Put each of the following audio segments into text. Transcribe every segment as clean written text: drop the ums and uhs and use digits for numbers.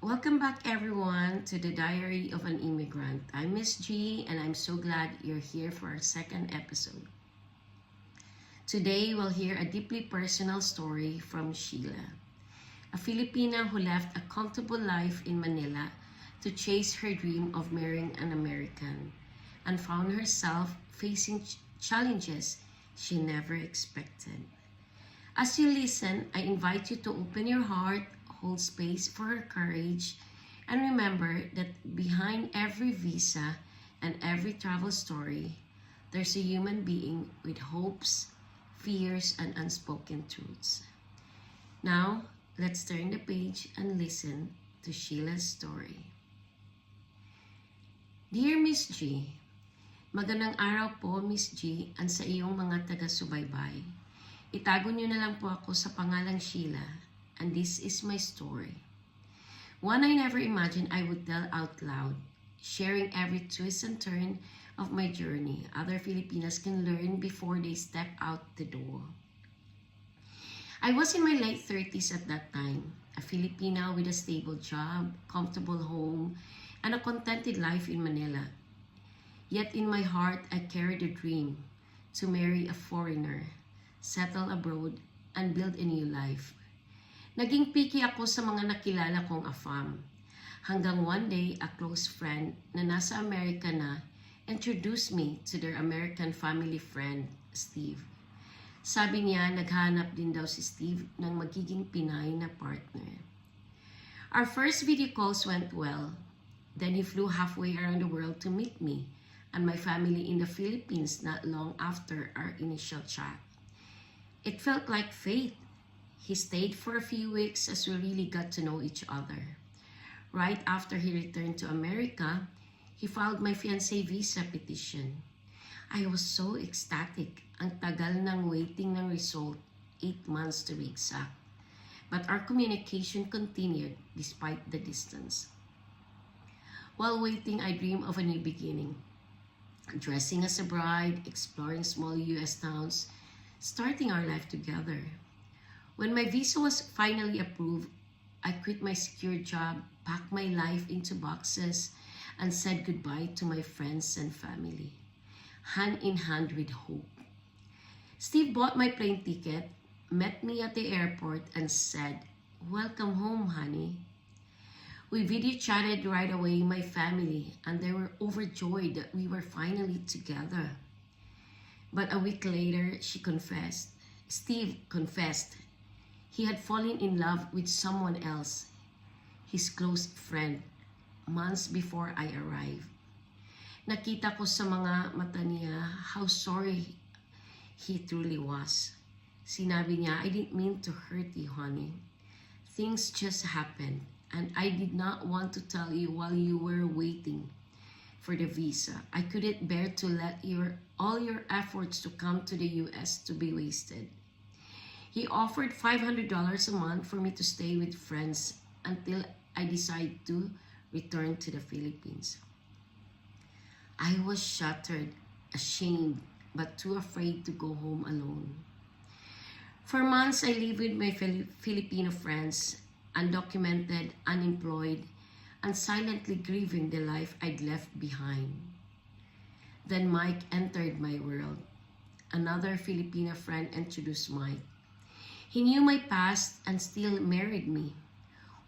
Welcome back everyone to the Diary of an Immigrant. I'm Miss G and I'm so glad you're here for our second episode. Today we'll hear a deeply personal story from Sheila, a Filipina who left a comfortable life in Manila to chase her dream of marrying an American and found herself facing challenges she never expected. As you listen, I invite you to open your heart, hold space for her courage, and remember that behind every visa and every travel story, there's a human being with hopes, fears, and unspoken truths. Now, let's turn the page and listen to Sheila's story. Dear Miss G, magandang araw po Miss G and sa iyong mga taga-subaybay. Itago niyo na lang po ako sa pangalang Sheila, and this is my story. One I never imagined I would tell out loud, sharing every twist and turn of my journey other Filipinas can learn before they step out the door. I was in my late 30s at that time, a Filipina with a stable job, comfortable home, and a contented life in Manila. Yet in my heart, I carried a dream to marry a foreigner, settle abroad, and build a new life. Naging picky ako sa mga nakilala kong AFAM. Hanggang one day, a close friend na nasa Amerika na introduced me to their American family friend, Steve. Sabi niya, naghanap din daw si Steve ng magiging Pinay na partner. Our first video calls went well. Then he flew halfway around the world to meet me and my family in the Philippines not long after our initial chat. It felt like fate. He stayed for a few weeks as we really got to know each other. Right after he returned to America, he filed my fiancé visa petition. I was so ecstatic. Ang tagal ng waiting ng result, 8 months to be exact. But our communication continued despite the distance. While waiting, I dreamed of a new beginning. Dressing as a bride, exploring small US towns, starting our life together. When my visa was finally approved, I quit my secure job, packed my life into boxes, and said goodbye to my friends and family, hand in hand with hope. Steve bought my plane ticket, met me at the airport, and said, "Welcome home, honey." We video chatted right away, my family, and they were overjoyed that we were finally together. But a week later, Steve confessed, he had fallen in love with someone else, his close friend, months before I arrived. Nakita ko sa mga mata niya how sorry he truly was. Sinabi niya, "I didn't mean to hurt you, honey. Things just happened, and I did not want to tell you while you were waiting for the visa. I couldn't bear to let all your efforts to come to the US to be wasted." He offered $500 a month for me to stay with friends until I decided to return to the Philippines. I was shattered, ashamed, but too afraid to go home alone. For months, I lived with my Filipino friends, undocumented, unemployed, and silently grieving the life I'd left behind. Then Mike entered my world. Another Filipino friend introduced Mike. He knew my past and still married me,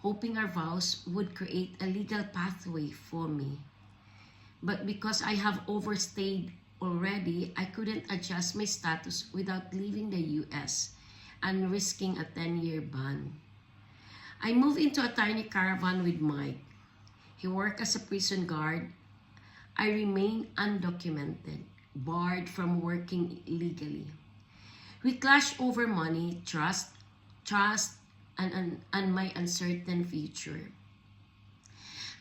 hoping our vows would create a legal pathway for me. But because I have overstayed already, I couldn't adjust my status without leaving the US and risking a 10-year ban. I moved into a tiny caravan with Mike. He worked as a prison guard. I remained undocumented, barred from working legally. We clashed over money, trust, and my uncertain future.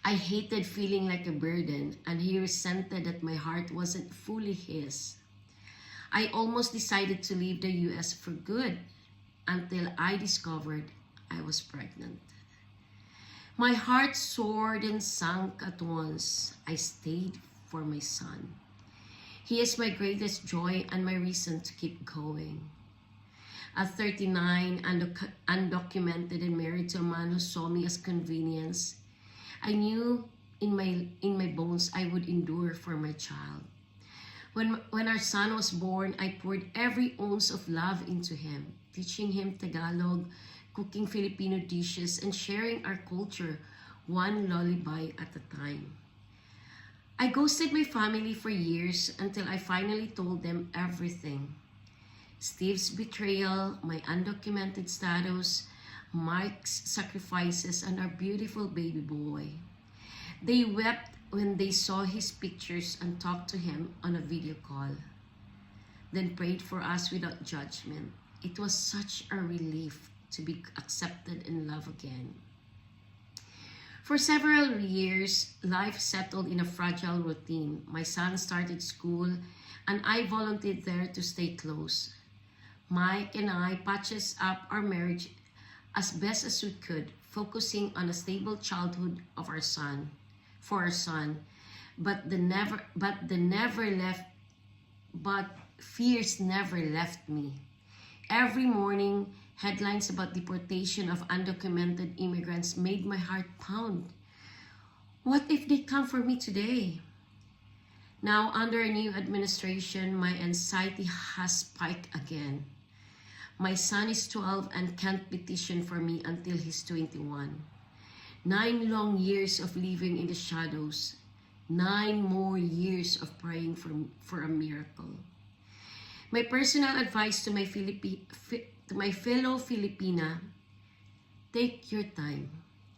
I hated feeling like a burden, and he resented that my heart wasn't fully his. I almost decided to leave the US for good until I discovered I was pregnant. My heart soared and sank at once. I stayed for my son. He is my greatest joy and my reason to keep going. At 39, undocumented and married to a man who saw me as convenience, I knew in my bones I would endure for my child. When our son was born, I poured every ounce of love into him, teaching him Tagalog, cooking Filipino dishes, and sharing our culture one lullaby at a time. I ghosted my family for years until I finally told them everything. Steve's betrayal, my undocumented status, Mike's sacrifices, and our beautiful baby boy. They wept when they saw his pictures and talked to him on a video call, then prayed for us without judgment. It was such a relief to be accepted and loved again. For several years, life settled in a fragile routine. My son started school, and I volunteered there to stay close. Mike and I patched up our marriage as best as we could, focusing on a stable childhood of our son, but fears never left me. Every morning, headlines about deportation of undocumented immigrants made my heart pound. What if they come for me today? Now, under a new administration, my anxiety has spiked again. My son is 12 and can't petition for me until he's 21. 9 long years of living in the shadows. 9 more years of praying for a miracle. My personal advice to my fellow Filipina: take your time.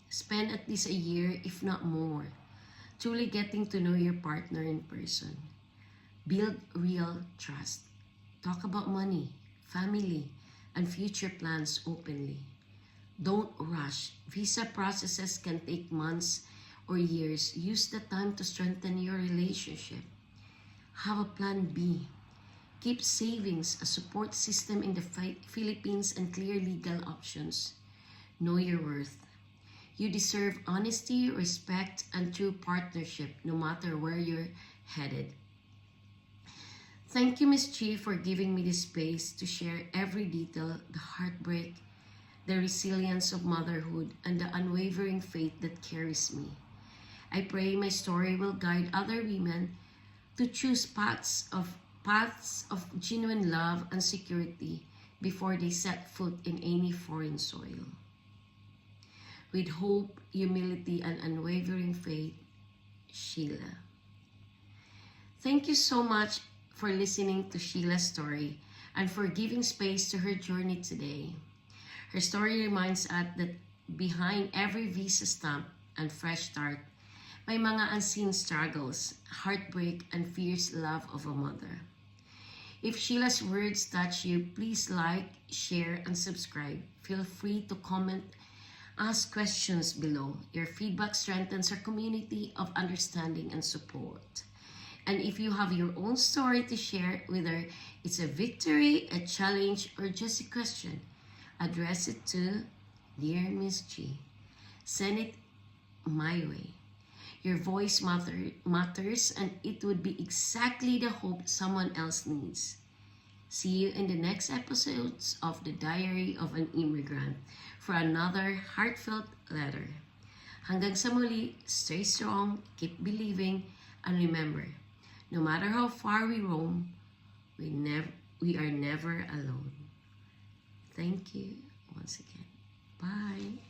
Spend at least a year, if not more, truly getting to know your partner in person. Build real trust. Talk about money, family, and future plans openly. Don't rush. Visa processes can take months or years. Use the time to strengthen your relationship. Have a plan B. Keep savings, a support system in the Philippines, and clear legal options. Know your worth. You deserve honesty, respect, and true partnership, no matter where you're headed. Thank you, Ms. G, for giving me the space to share every detail, the heartbreak, the resilience of motherhood, and the unwavering faith that carries me. I pray my story will guide other women to choose paths of genuine love and security before they set foot in any foreign soil. With hope, humility, and unwavering faith, Sheila. Thank you so much for listening to Sheila's story and for giving space to her journey today. Her story reminds us that behind every visa stamp and fresh start, may mga unseen struggles, heartbreak, and fierce love of a mother. If Sheila's words touch you, please like, share, and subscribe. Feel free to comment, ask questions below. Your feedback strengthens our community of understanding and support. And if you have your own story to share, whether it's a victory, a challenge, or just a question, address it to Dear Miss G. Send it my way. Your voice matters, and it would be exactly the hope someone else needs. See you in the next episodes of The Diary of an Immigrant for another heartfelt letter. Hanggang sa muli, stay strong, keep believing, and remember, no matter how far we roam, we are never alone. Thank you once again. Bye.